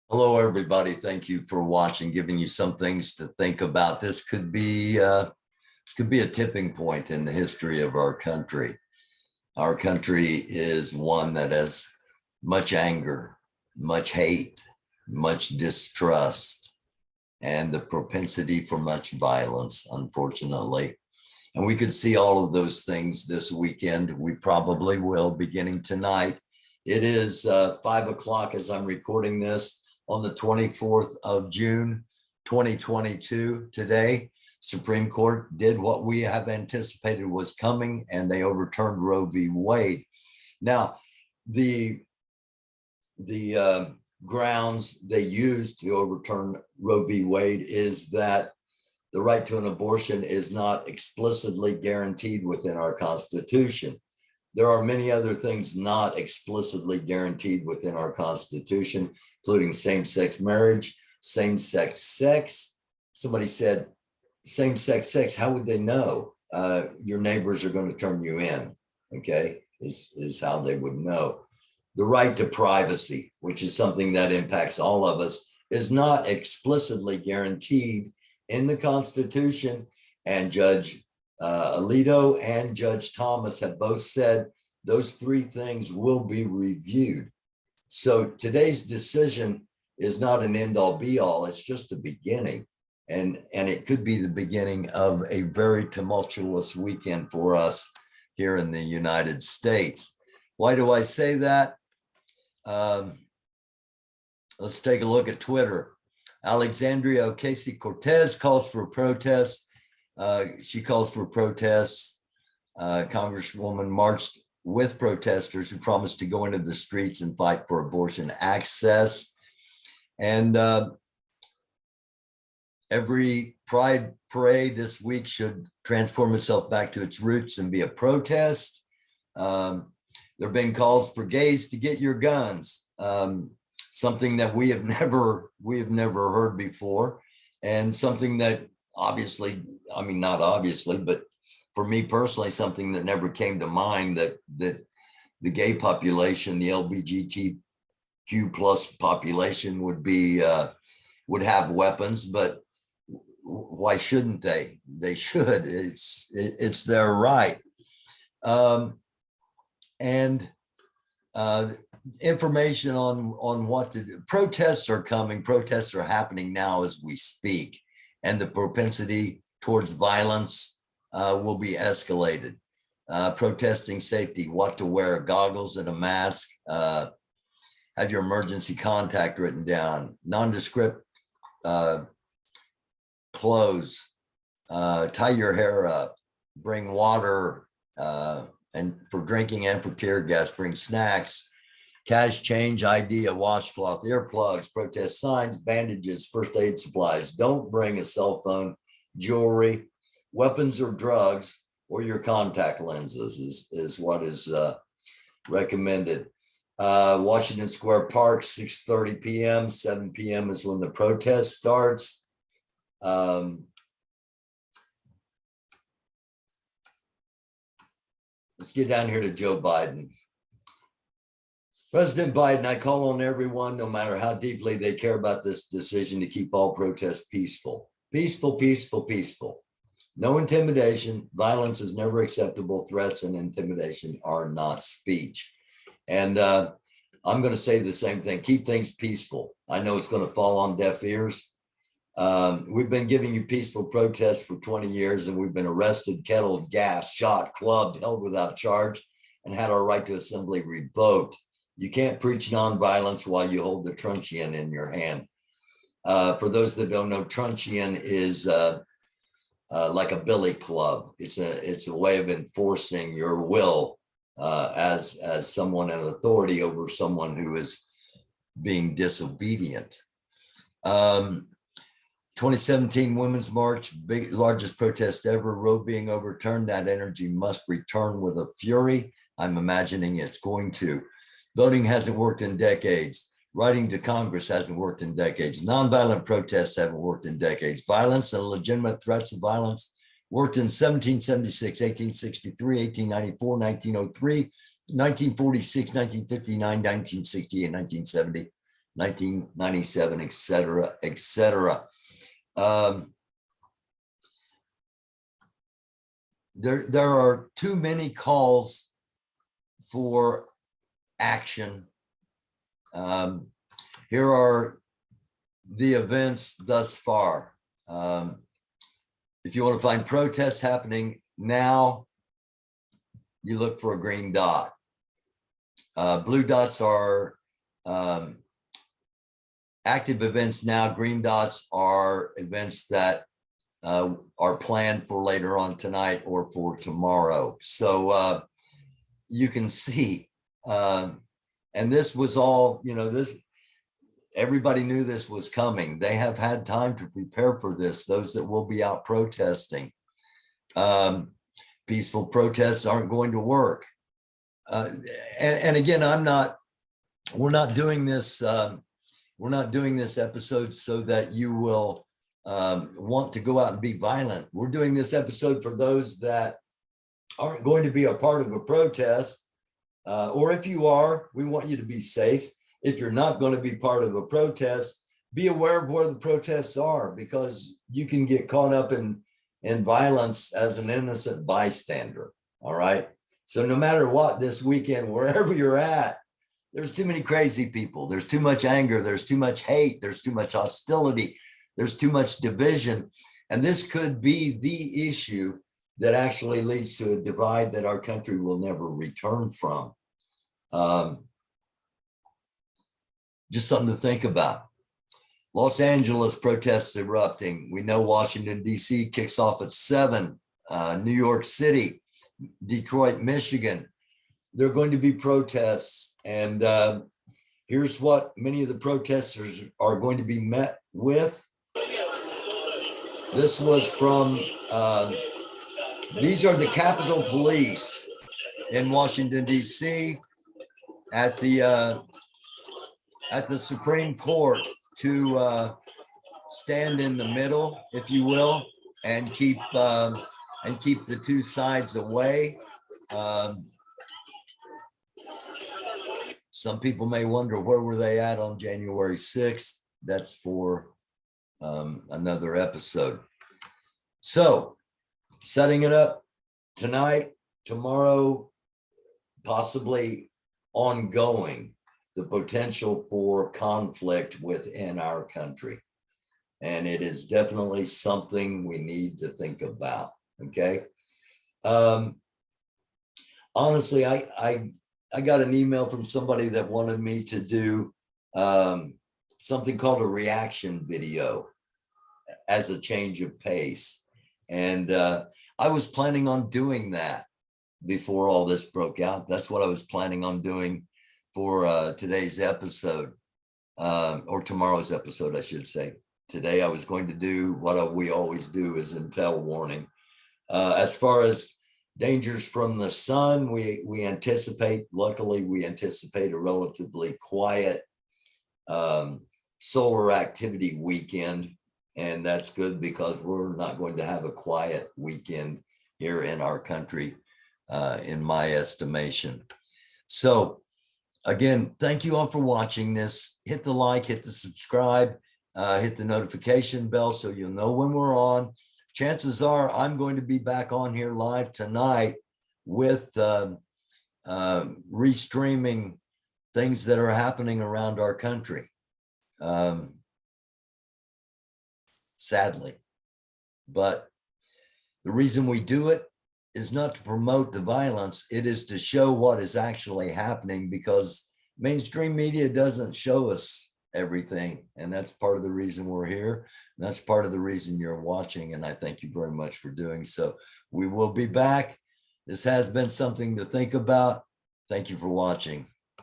Hello, everybody. Thank you for watching, giving you some things to think about. This could be a tipping point in the history of our country. Our country is one that has much anger, much hate, much distrust, and the propensity for much violence, unfortunately. And we could see all of those things this weekend. We probably will, beginning tonight. It is 5 o'clock as I'm recording this on the 24th of June, 2022. Today, Supreme Court did what we have anticipated was coming, and they overturned Roe v. Wade. Now, the grounds they used to overturn Roe v. Wade is that the right to an abortion is not explicitly guaranteed within our Constitution. There are many other things not explicitly guaranteed within our Constitution, including same-sex marriage, same-sex sex. Somebody said, same-sex sex, how would they know? Your neighbors are going to turn you in, okay, is how they would know. The right to privacy, which is something that impacts all of us, is not explicitly guaranteed in the Constitution, and Judge Alito and Judge Thomas have both said those three things will be reviewed. So today's decision is not an end-all be-all, it's just a beginning. And it could be the beginning of a very tumultuous weekend for us here in the United States. Why do I say that? Let's take a look at Twitter. Alexandria Ocasio-Cortez calls for protests. She calls for protests. Congresswoman marched with protesters who promised to go into the streets and fight for abortion access. And every pride parade this week should transform itself back to its roots and be a protest. There have been calls for gays to get your guns. Something that we have never heard before, and something that obviously, I mean, not obviously, but for me personally, something that never came to mind, that the gay population, the LGBTQ plus population would have weapons, but why shouldn't they? They should. It's their right. Information on what to do. Protests are coming. Protests are happening now as we speak, and the propensity towards violence will be escalated. Protesting safety, what to wear, goggles and a mask. Have your emergency contact written down. Nondescript clothes. Tie your hair up. Bring water and for drinking and for tear gas. Bring snacks. Cash, change, ID, a washcloth, earplugs, protest signs, bandages, first aid supplies. Don't bring a cell phone, jewelry, weapons or drugs, or your contact lenses is what is recommended. Washington Square Park, 6:30 p.m., 7 p.m. is when the protest starts. Let's get down here to Joe Biden. President Biden, I call on everyone, no matter how deeply they care about this decision, to keep all protests peaceful. Peaceful, peaceful, peaceful. No intimidation. Violence is never acceptable. Threats and intimidation are not speech. And I'm going to say the same thing. Keep things peaceful. I know it's going to fall on deaf ears. We've been giving you peaceful protests for 20 years, and we've been arrested, kettled, gassed, shot, clubbed, held without charge, and had our right to assembly revoked. You can't preach nonviolence while you hold the truncheon in your hand. For those that don't know, truncheon is like a billy club. It's a way of enforcing your will as someone in authority over someone who is being disobedient. 2017 Women's March, largest protest ever. Roe being overturned, that energy must return with a fury. I'm imagining it's going to. Voting hasn't worked in decades. Writing to Congress hasn't worked in decades. Nonviolent protests haven't worked in decades. Violence and legitimate threats of violence worked in 1776, 1863, 1894, 1903, 1946, 1959, 1968, 1970, 1997, et cetera, et cetera. There are too many calls for action. Here are the events thus far. If you want to find protests happening now, you look for a green dot. Blue dots are active events now. Green dots are events that are planned for later on tonight or for tomorrow. So you can see, and this was all, everybody knew this was coming. They have had time to prepare for this, those that will be out protesting. Peaceful protests aren't going to work. And again, we're not doing this episode so that you will want to go out and be violent. We're doing this episode for those that aren't going to be a part of a protest, or if you are, we want you to be safe. If you're not going to be part of a protest, be aware of where the protests are, because you can get caught up in violence as an innocent bystander. All right. So no matter what, this weekend, wherever you're at, there's too many crazy people. There's too much anger. There's too much hate. There's too much hostility. There's too much division. And this could be the issue that actually leads to a divide that our country will never return from. Just something to think about. Los Angeles protests erupting. We know Washington, D.C. kicks off at 7. New York City, Detroit, Michigan. There are going to be protests. And here's what many of the protesters are going to be met with. This was from, these are the Capitol Police in Washington, D.C. at the Supreme Court to stand in the middle, if you will, and keep the two sides away. Some people may wonder, where were they at on January 6th? That's for another episode. So setting it up tonight, tomorrow, possibly ongoing, the potential for conflict within our country. And it is definitely something we need to think about, okay? Honestly, I got an email from somebody that wanted me to do something called a reaction video as a change of pace. And I was planning on doing that before all this broke out. That's what I was planning on doing for today's episode, or tomorrow's episode, I should say. Today, I was going to do what we always do, is intel warning. As far as dangers from the sun, we anticipate, luckily, we anticipate a relatively quiet solar activity weekend. And that's good, because we're not going to have a quiet weekend here in our country, in my estimation. So again, thank you all for watching this. Hit the like, hit the subscribe, hit the notification bell so you'll know when we're on. Chances are I'm going to be back on here live tonight with restreaming things that are happening around our country. Sadly, but the reason we do it is not to promote the violence. It is to show what is actually happening, because mainstream media doesn't show us everything. And that's part of the reason we're here. And that's part of the reason you're watching. And I thank you very much for doing so. We will be back. This has been something to think about. Thank you for watching.